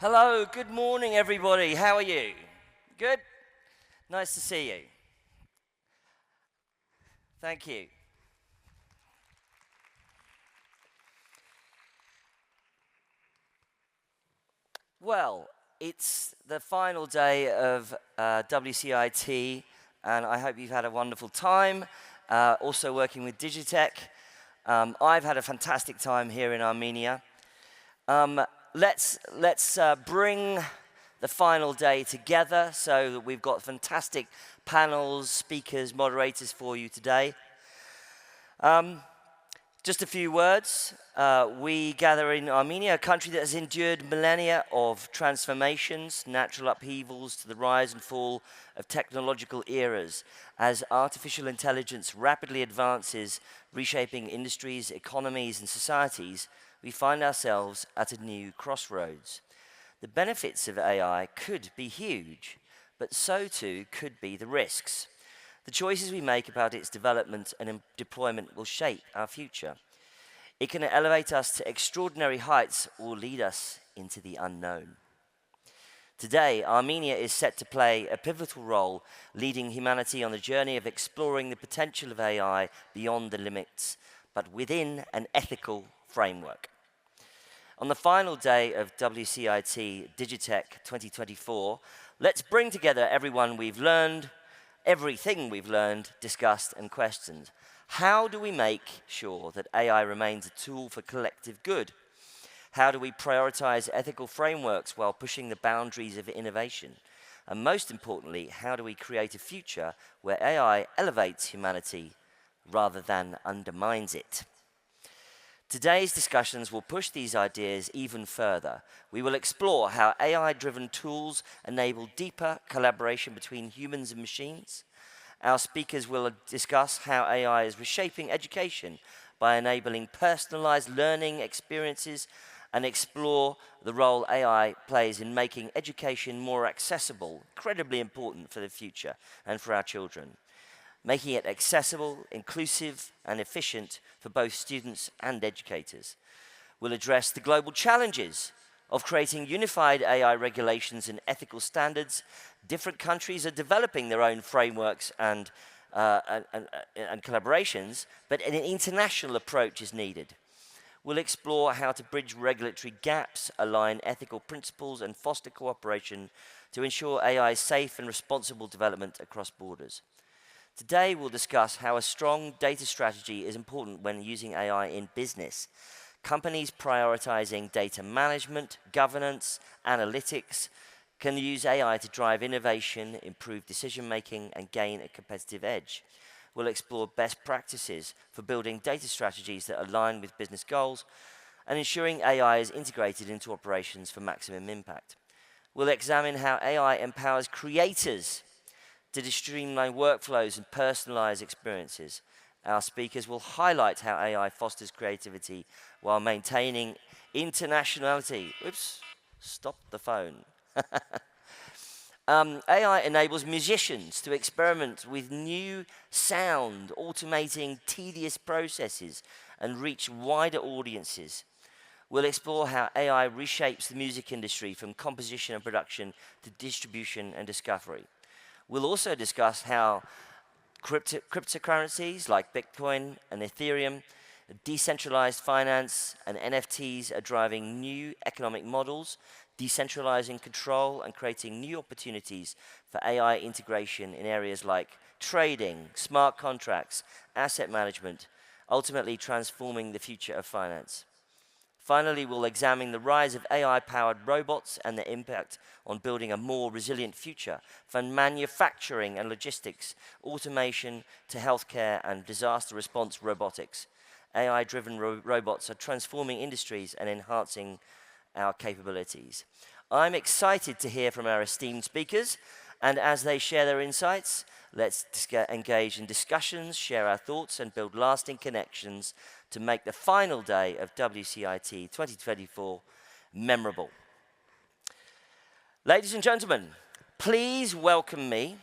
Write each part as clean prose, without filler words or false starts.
Hello, good morning, everybody. How are you? Good? Nice to see you. Thank you. Well, it's the final day of WCIT, and I hope you've had a wonderful time. Also working with DigiTec. I've had a fantastic time here in Armenia. Let's bring the final day together so that we've got fantastic panels, speakers, moderators for you today. Just a few words. We gather in Armenia, a country that has endured millennia of transformations, natural upheavals to the rise and fall of technological eras. As artificial intelligence rapidly advances, reshaping industries, economies, and societies, we find ourselves at a new crossroads. The benefits of AI could be huge, but so too could be the risks. The choices we make about its development and deployment will shape our future. It can elevate us to extraordinary heights or lead us into the unknown. Today, Armenia is set to play a pivotal role, leading humanity on the journey of exploring the potential of AI beyond the limits, but within an ethical framework. On the final day of WCIT DigiTec 2024, let's bring together everything we've learned, discussed, and questioned. How do we make sure that AI remains a tool for collective good? How do we prioritize ethical frameworks while pushing the boundaries of innovation? And most importantly, how do we create a future where AI elevates humanity rather than undermines it? Today's discussions will push these ideas even further. We will explore how AI-driven tools enable deeper collaboration between humans and machines. Our speakers will discuss how AI is reshaping education by enabling personalized learning experiences and explore the role AI plays in making education more accessible, incredibly important for the future and for our children. Making it accessible, inclusive, and efficient for both students and educators. We'll address the global challenges of creating unified AI regulations and ethical standards. Different countries are developing their own frameworks and collaborations, but an international approach is needed. We'll explore how to bridge regulatory gaps, align ethical principles, and foster cooperation to ensure AI's safe and responsible development across borders. Today, we'll discuss how a strong data strategy is important when using AI in business. Companies prioritizing data management, governance, analytics can use AI to drive innovation, improve decision-making, and gain a competitive edge. We'll explore best practices for building data strategies that align with business goals and ensuring AI is integrated into operations for maximum impact. We'll examine how AI empowers creators to streamline workflows and personalize experiences. Our speakers will highlight how AI fosters creativity while maintaining internationality. Oops, stop the phone. AI enables musicians to experiment with new sound, automating tedious processes and reach wider audiences. We'll explore how AI reshapes the music industry from composition and production to distribution and discovery. We'll also discuss how cryptocurrencies like Bitcoin and Ethereum, decentralized finance, and NFTs are driving new economic models, decentralizing control and creating new opportunities for AI integration in areas like trading, smart contracts, asset management, ultimately transforming the future of finance. Finally, we'll examine the rise of AI-powered robots and their impact on building a more resilient future from manufacturing and logistics, automation to healthcare and disaster response robotics. AI-driven robots are transforming industries and enhancing our capabilities. I'm excited to hear from our esteemed speakers, and as they share their insights, let's engage in discussions, share our thoughts, and build lasting connections to make the final day of WCIT 2024 memorable. Ladies and gentlemen, please join me,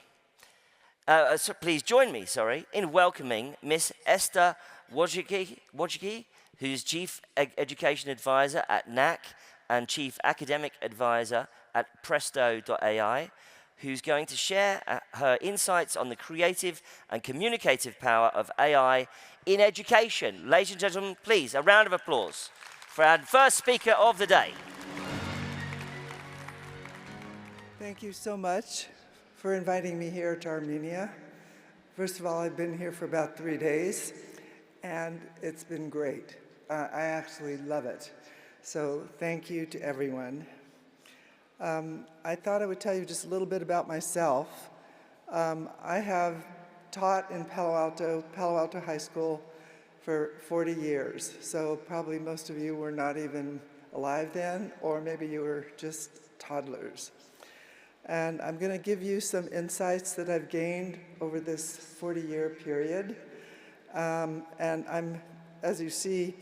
in welcoming Miss Esther Wojcicki, who's Chief Education Advisor at NAC and Chief Academic Advisor at Presto.ai, who's going to share her insights on the creative and communicative power of AI in education. Ladies and gentlemen, please, a round of applause for our first speaker of the day. Thank you so much for inviting me here to Armenia. First of all, I've been here for about 3 days, and it's been great. I actually love it. So thank you to everyone. I thought I would tell you just a little bit about myself. I have taught in Palo Alto High School for 40 years. So probably most of you were not even alive then, or maybe you were just toddlers. And I'm going to give you some insights that I've gained over this 40-year period. And as you see,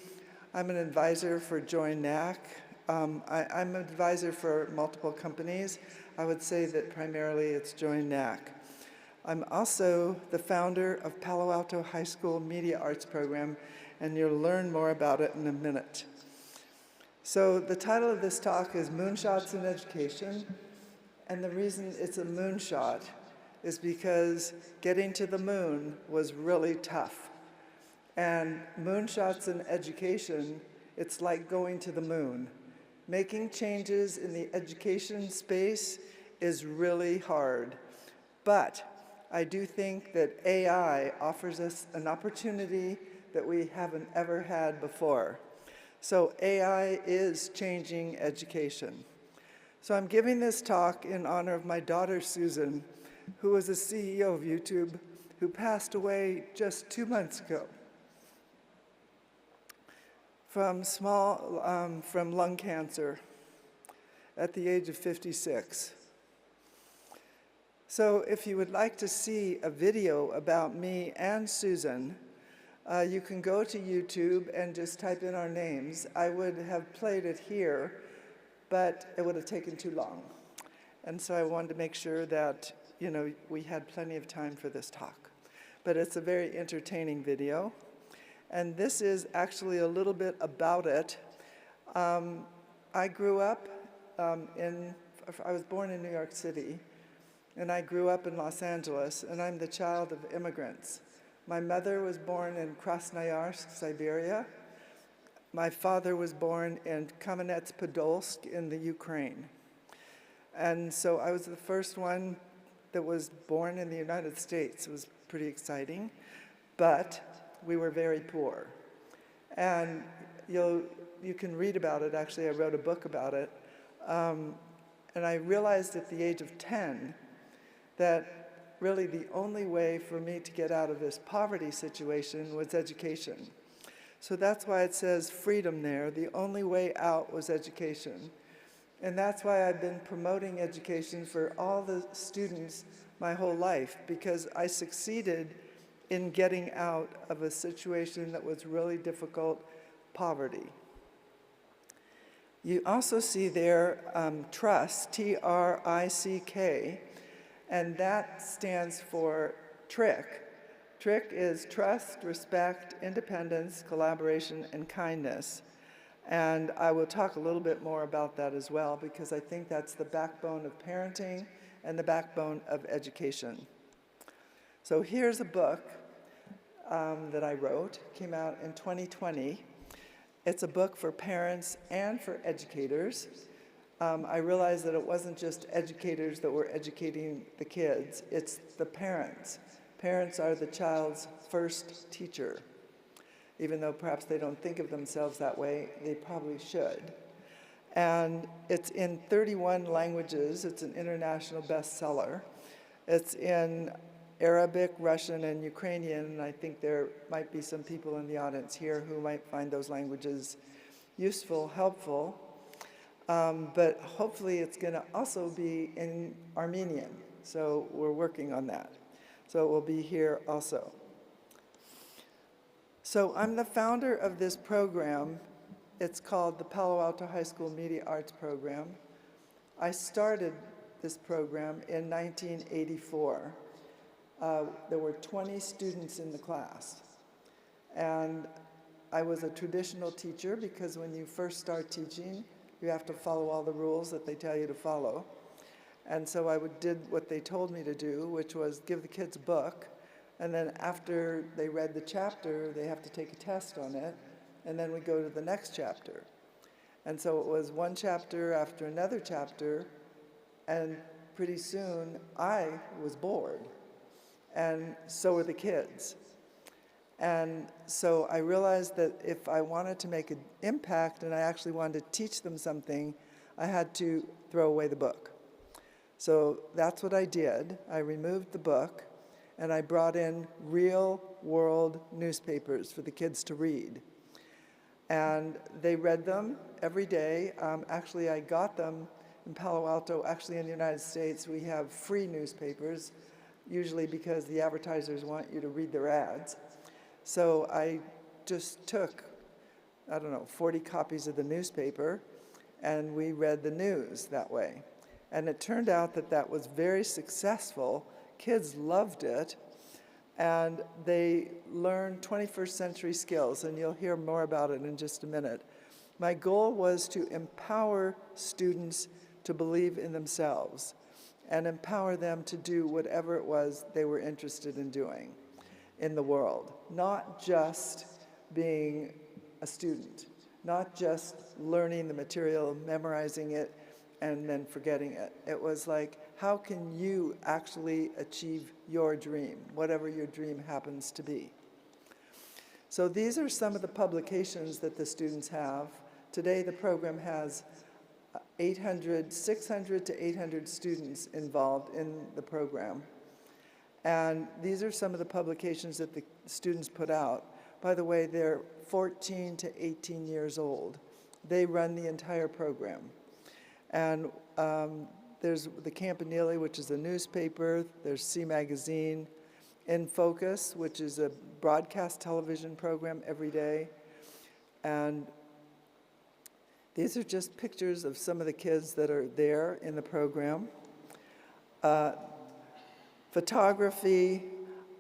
I'm an advisor for Join NAC. I'm an advisor for multiple companies. I would say that primarily it's Join NAC. I'm also the founder of Palo Alto High School Media Arts Program, and you'll learn more about it in a minute. So the title of this talk is Moonshots in Education. And the reason it's a moonshot is because getting to the moon was really tough. And moonshots in education, it's like going to the moon. Making changes in the education space is really hard. But I do think that AI offers us an opportunity that we haven't ever had before. So AI is changing education. So I'm giving this talk in honor of my daughter, Susan, who was the CEO of YouTube, who passed away just 2 months ago from lung cancer at the age of 56. So if you would like to see a video about me and Susan, you can go to YouTube and just type in our names. I would have played it here, but it would have taken too long. And so I wanted to make sure that, we had plenty of time for this talk. But it's a very entertaining video. And this is actually a little bit about it. I grew up I was born in New York City, and I grew up in Los Angeles, and I'm the child of immigrants. My mother was born in Krasnoyarsk, Siberia. My father was born in Kamenets-Podolsk in the Ukraine. And so I was the first one that was born in the United States. It was pretty exciting, but we were very poor. And you can read about it. Actually, I wrote a book about it. And I realized at the age of 10 that really the only way for me to get out of this poverty situation was education. So that's why it says freedom there. The only way out was education. And that's why I've been promoting education for all the students my whole life, because I succeeded in getting out of a situation that was really difficult, poverty. You also see there TRUSK, T-R-I-C-K, and that stands for TRIC. TRIC is trust, respect, independence, collaboration, and kindness. And I will talk a little bit more about that as well, because I think that's the backbone of parenting and the backbone of education. So here's a book that I wrote, came out in 2020. It's a book for parents and for educators. I realized that it wasn't just educators that were educating the kids, it's the parents. Parents are the child's first teacher. Even though perhaps they don't think of themselves that way, they probably should. And it's in 31 languages. It's an international bestseller. It's in Arabic, Russian, and Ukrainian, and I think there might be some people in the audience here who might find those languages useful, helpful. But hopefully it's going to also be in Armenian. So we're working on that. So it will be here also. So I'm the founder of this program. It's called the Palo Alto High School Media Arts Program. I started this program in 1984. There were 20 students in the class. And I was a traditional teacher because when you first start teaching, You have to follow all the rules that they tell you to follow. And so I did what they told me to do, which was give the kids a book, and then after they read the chapter, they have to take a test on it, and then we go to the next chapter. And so it was one chapter after another chapter, and pretty soon I was bored, and so were the kids. And so I realized that if I wanted to make an impact and I actually wanted to teach them something, I had to throw away the book. So that's what I did. I removed the book, and I brought in real-world newspapers for the kids to read. And they read them every day. Actually, I got them in Palo Alto. Actually, in the United States, we have free newspapers, usually because the advertisers want you to read their ads. So I just took, 40 copies of the newspaper, and we read the news that way. And it turned out that that was very successful. Kids loved it, and they learned 21st century skills, and you'll hear more about it in just a minute. My goal was to empower students to believe in themselves and empower them to do whatever it was they were interested in doing in the world, not just being a student, not just learning the material, memorizing it, and then forgetting it. It was like, how can you actually achieve your dream, whatever your dream happens to be? So these are some of the publications that the students have. Today the program has 600 to 800 students involved in the program. And these are some of the publications that the students put out. By the way, they're 14 to 18 years old. They run the entire program. And there's the Campanile, which is a newspaper. There's C Magazine. In Focus, which is a broadcast television program every day. And these are just pictures of some of the kids that are there in the program. Photography,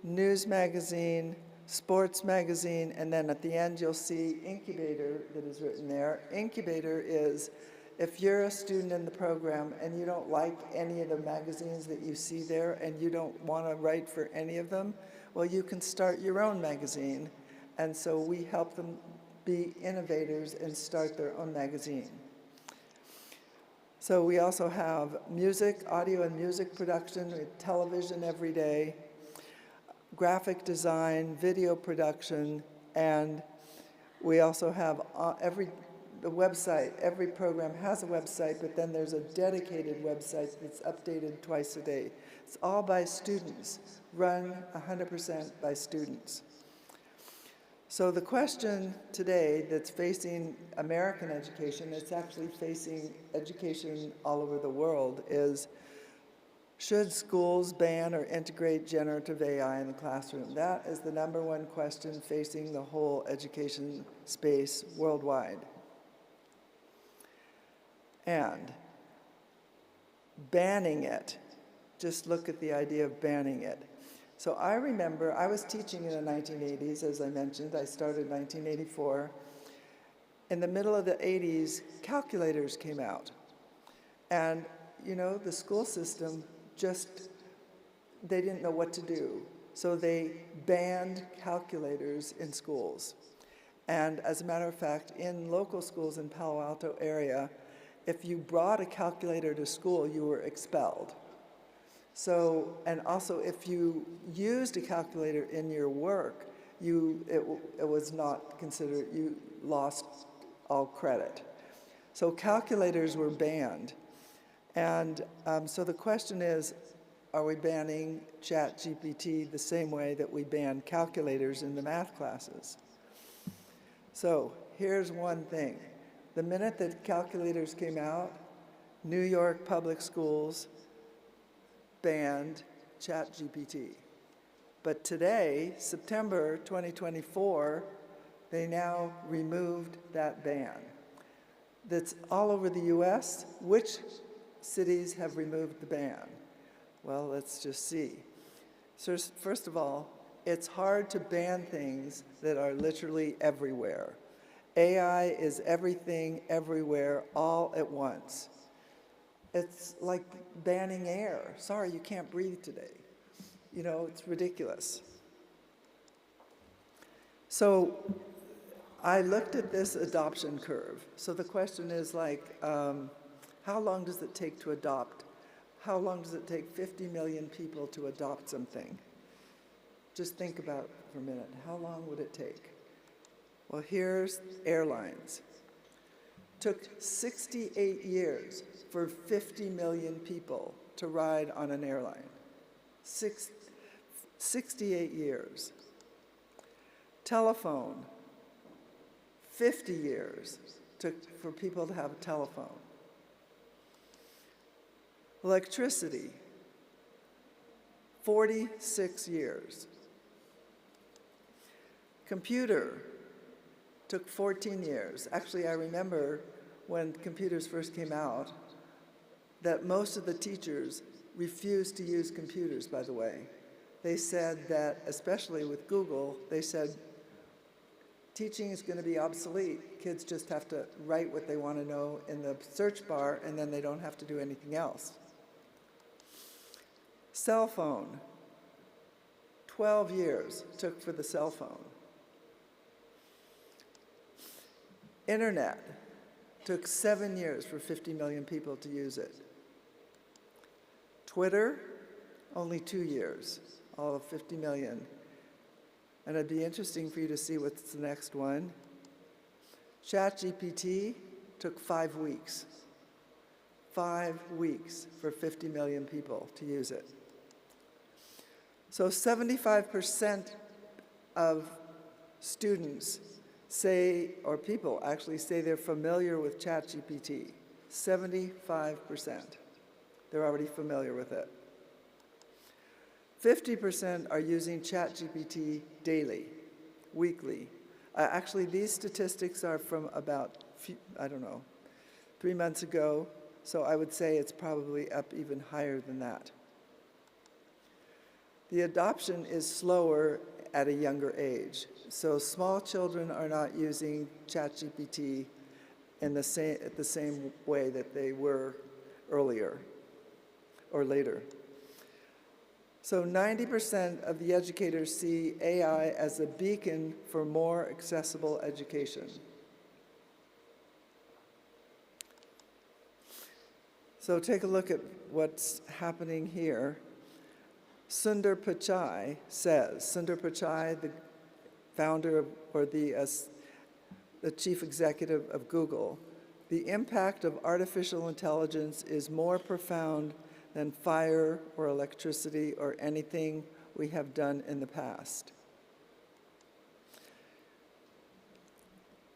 news magazine, sports magazine, and then at the end you'll see Incubator that is written there. Incubator is if you're a student in the program and you don't like any of the magazines that you see there and you don't want to write for any of them, well, you can start your own magazine. And so we help them be innovators and start their own magazine. So we also have music, audio and music production, we have television every day, graphic design, video production, and we also have the website. Every program has a website, but then there's a dedicated website that's updated twice a day. It's all by students, run 100% by students. So the question today that's facing American education, it's actually facing education all over the world, is should schools ban or integrate generative AI in the classroom? That is the #1 question facing the whole education space worldwide. And banning it, just look at the idea of banning it. So I remember, I was teaching in the 1980s, as I mentioned. I started in 1984. In the middle of the 80s, calculators came out. And, the school system they didn't know what to do. So they banned calculators in schools. And as a matter of fact, in local schools in Palo Alto area, if you brought a calculator to school, you were expelled. So, and also if you used a calculator in your work, it was not considered, you lost all credit. So calculators were banned. And so the question is, are we banning ChatGPT the same way that we banned calculators in the math classes? So here's one thing. The minute that calculators came out, New York public schools banned ChatGPT. But today, September 2024, they now removed that ban. That's all over the US. Which cities have removed the ban? Well, let's just see. So first of all, it's hard to ban things that are literally everywhere. AI is everything, everywhere, all at once. It's like banning air. Sorry, you can't breathe today. You know, it's ridiculous. So I looked at this adoption curve. So the question is like, how long does it take to adopt? How long does it take 50 million people to adopt something? Just think about it for a minute. How long would it take? Well, here's airlines. Took 68 years for 50 million people to ride on an airline. 68 years. Telephone, 50 years took for people to have a telephone. Electricity, 46 years. Computer took 14 years. Actually, I remember when computers first came out that most of the teachers refused to use computers, by the way. They said that, especially with Google, they said, teaching is going to be obsolete. Kids just have to write what they want to know in the search bar, and then they don't have to do anything else. Cell phone, 12 years took for the cell phone. Internet took 7 years for 50 million people to use it. Twitter, only 2 years, all of 50 million. And it'd be interesting for you to see what's the next one. ChatGPT took 5 weeks. 5 weeks for 50 million people to use it. So 75% of students say, or people actually say they're familiar with ChatGPT. 75%. They're already familiar with it. 50% are using ChatGPT daily, weekly. Actually, these statistics are from about, 3 months ago, so I would say it's probably up even higher than that. The adoption is slower at a younger age. So small children are not using ChatGPT at the same way that they were earlier or later. So 90% of the educators see AI as a beacon for more accessible education. So take a look at what's happening here. Sundar Pichai says, Sundar Pichai, the founder of, or the chief executive of Google, the impact of artificial intelligence is more profound than fire or electricity or anything we have done in the past.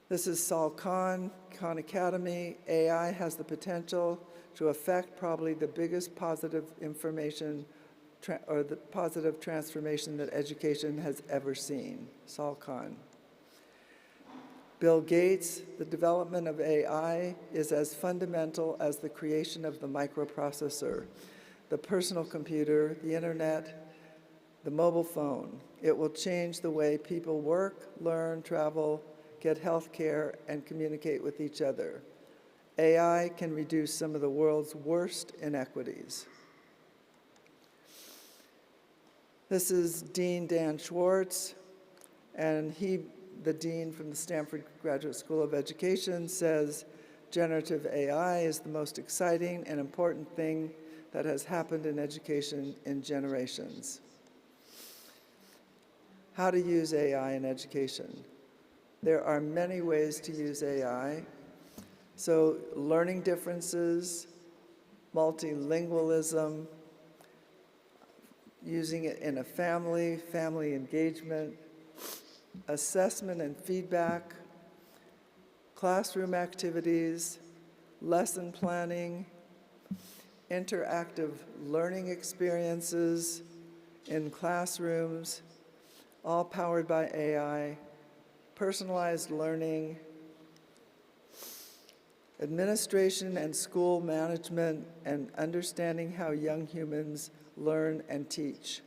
This is Saul Khan, Khan Academy. AI has the potential to affect probably the biggest positive information or the positive transformation that education has ever seen. Saul Khan. Bill Gates, the development of AI is as fundamental as the creation of the microprocessor, the personal computer, the internet, the mobile phone. It will change the way people work, learn, travel, get health care, and communicate with each other. AI can reduce some of the world's worst inequities. This is Dean Dan Schwartz, and the dean from the Stanford Graduate School of Education, says generative AI is the most exciting and important thing that has happened in education in generations. How to use AI in education. There are many ways to use AI. So learning differences, multilingualism, using it in a family engagement, assessment and feedback, classroom activities, lesson planning, interactive learning experiences in classrooms, all powered by AI, personalized learning, administration and school management, and understanding how young humans learn and teach.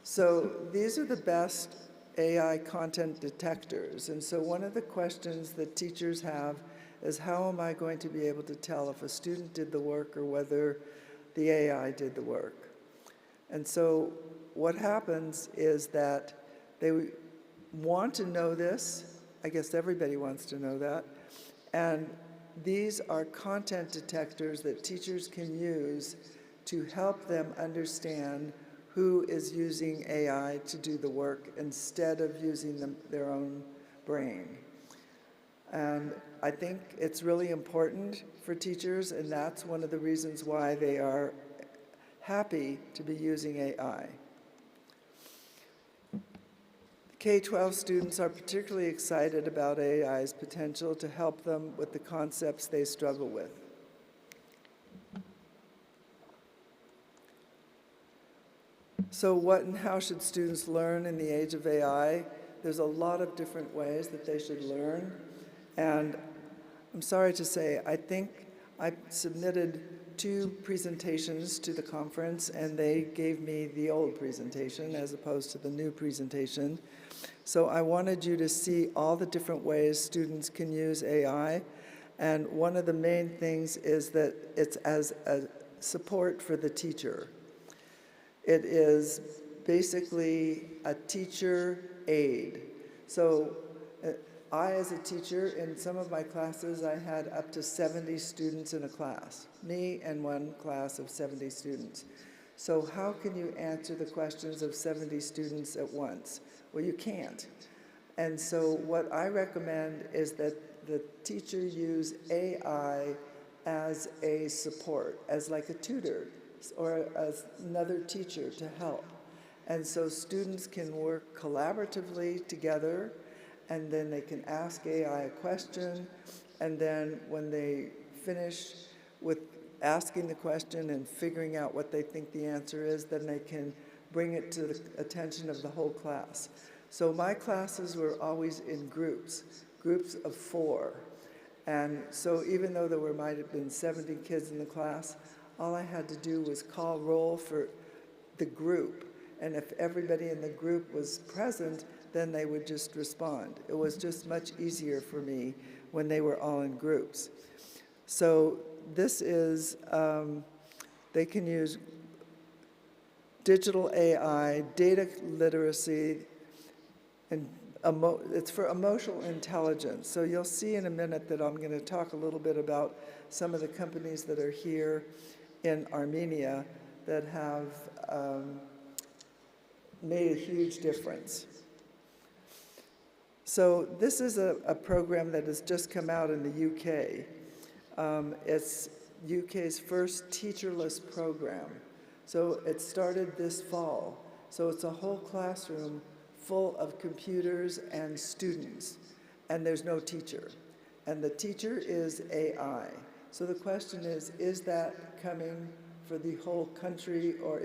So these are the best AI content detectors. And so one of the questions that teachers have is, how am I going to be able to tell if a student did the work or whether the AI did the work? And so what happens is that they want to know this. I guess everybody wants to know that. And these are content detectors that teachers can use to help them understand who is using AI to do the work instead of using their own brain. And I think it's really important for teachers, and that's one of the reasons why they are happy to be using AI. K-12 students are particularly excited about AI's potential to help them with the concepts they struggle with. So what and how should students learn in the age of AI? There's a lot of different ways that they should learn. And I'm sorry to say, I think I submitted 2 presentations to the conference, and they gave me the old presentation as opposed to the new presentation. So I wanted you to see all the different ways students can use AI. And one of the main things is that it's as a support for the teacher. It is basically a teacher aid. So I, as a teacher, in some of my classes, I had up to 70 students in a class, me and one class of 70 students. So how can you answer the questions of 70 students at once? Well, you can't. And so what I recommend is that the teacher use AI as a support, as like a tutor or as another teacher to help. And so students can work collaboratively together, and then they can ask AI a question, and then when they finish with asking the question and figuring out what they think the answer is, then they can bring it to the attention of the whole class. So my classes were always in groups of 4. And so even though there might have been 70 kids in the class, all I had to do was call roll for the group. And if everybody in the group was present, then they would just respond. It was just much easier for me when they were all in groups. So this is, they can use digital AI, data literacy, and it's for emotional intelligence. So you'll see in a minute that I'm going to talk a little bit about some of the companies that are here in Armenia that have made a huge difference. So this is a program that has just come out in the UK. It's UK's first teacherless program. So it started this fall. So it's a whole classroom full of computers and students, and there's no teacher. And the teacher is AI. So the question is that coming for the whole country, or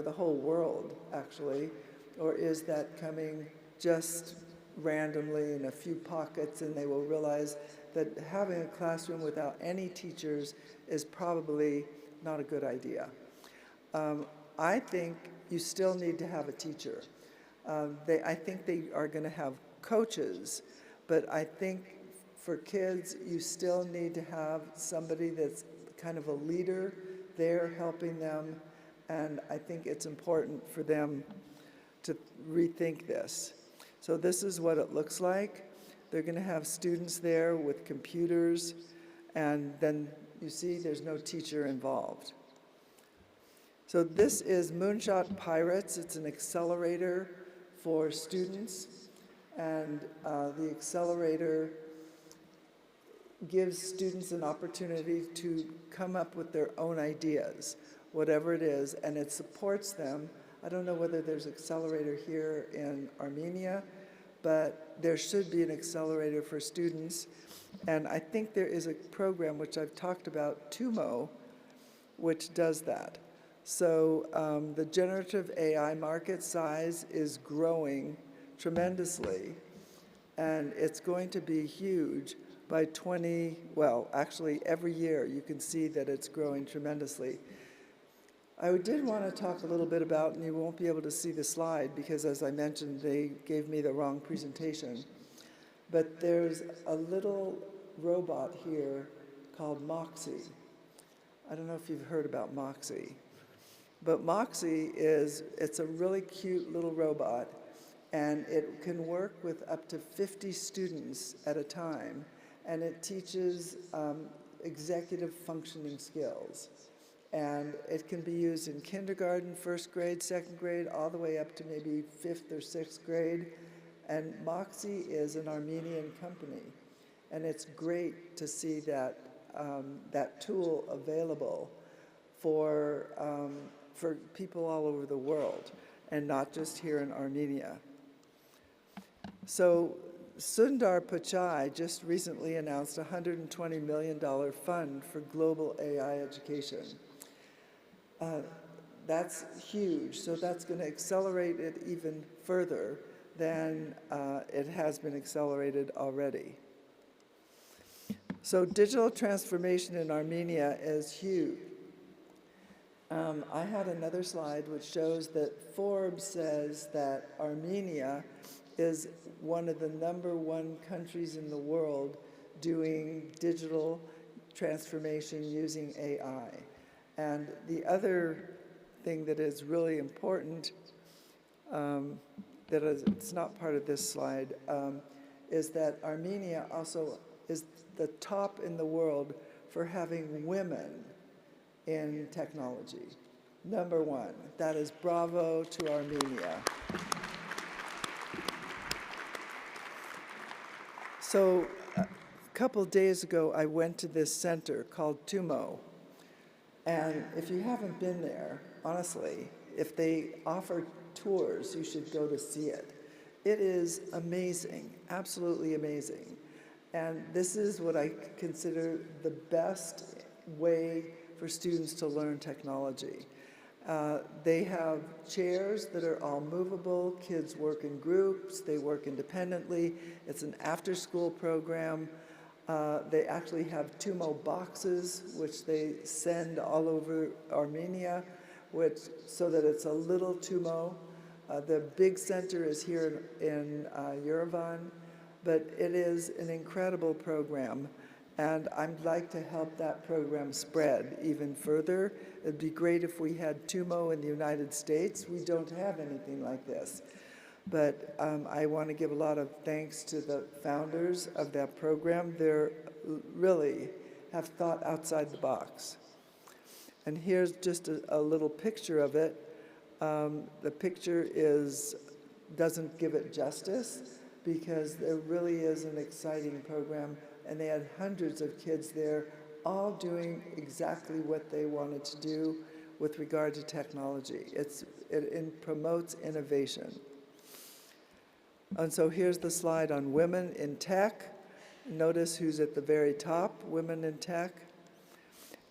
the whole world, actually, or is that coming just randomly in a few pockets, and they will realize that having a classroom without any teachers is probably not a good idea. I think you still need to have a teacher. I think they are going to have coaches, but I think for kids, you still need to have somebody that's kind of a leader there helping them, and I think it's important for them to rethink this. So this is what it looks like. They're going to have students there with computers, and then you see there's no teacher involved. So this is Moonshot Pirates. It's an accelerator for students, and the accelerator gives students an opportunity to come up with their own ideas, whatever it is, and it supports them. I don't know whether there's an accelerator here in Armenia, but there should be an accelerator for students. And I think there is a program which I've talked about, TUMO, which does that. So the generative AI market size is growing tremendously, and it's going to be huge by actually every year you can see that it's growing tremendously. I did want to talk a little bit about, and you won't be able to see the slide because, as I mentioned, they gave me the wrong presentation. But there's a little robot here called Moxie. I don't know if you've heard about Moxie. But Moxie it's a really cute little robot, and it can work with up to 50 students at a time, and it teaches executive functioning skills. And it can be used in kindergarten, first grade, second grade, all the way up to maybe fifth or sixth grade. And Moxie is an Armenian company. And it's great to see that, that tool available for people all over the world, and not just here in Armenia. So Sundar Pichai just recently announced a $120 million fund for global AI education. That's huge, so that's going to accelerate it even further than it has been accelerated already. So digital transformation in Armenia is huge. I had another slide which shows that Forbes says that Armenia is one of the #1 countries in the world doing digital transformation using AI. And the other thing that is really important, it's not part of this slide, is that Armenia also is the top in the world for having women in technology. #1. That is bravo to Armenia. So a couple days ago, I went to this center called TUMO. And if you haven't been there, honestly, if they offer tours, you should go to see it. It is amazing, absolutely amazing. And this is what I consider the best way for students to learn technology. They have chairs that are all movable. Kids work in groups. They work independently. It's an after-school program. They actually have TUMO boxes, which they send all over Armenia, so that it's a little TUMO. The big center is here in Yerevan, but it is an incredible program, and I'd like to help that program spread even further. It'd be great if we had TUMO in the United States. We don't have anything like this. But I want to give a lot of thanks to the founders of that program. They really have thought outside the box. And here's just a little picture of it. The picture doesn't give it justice, because there really is an exciting program, and they had hundreds of kids there, all doing exactly what they wanted to do with regard to technology. It promotes innovation. And so here's the slide on women in tech. Notice who's at the very top, women in tech.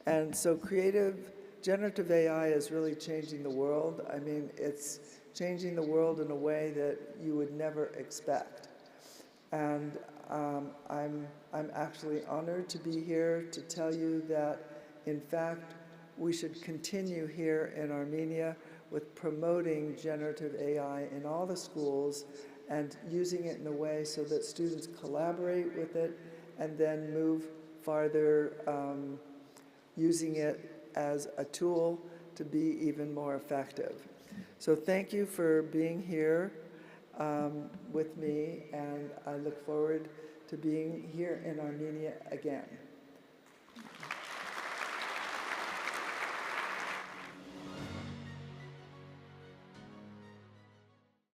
And so generative AI is really changing the world. I mean, it's changing the world in a way that you would never expect. And I'm actually honored to be here to tell you that, in fact, we should continue here in Armenia with promoting generative AI in all the schools and using it in a way so that students collaborate with it and then move farther, using it as a tool to be even more effective. So thank you for being here with me, and I look forward to being here in Armenia again.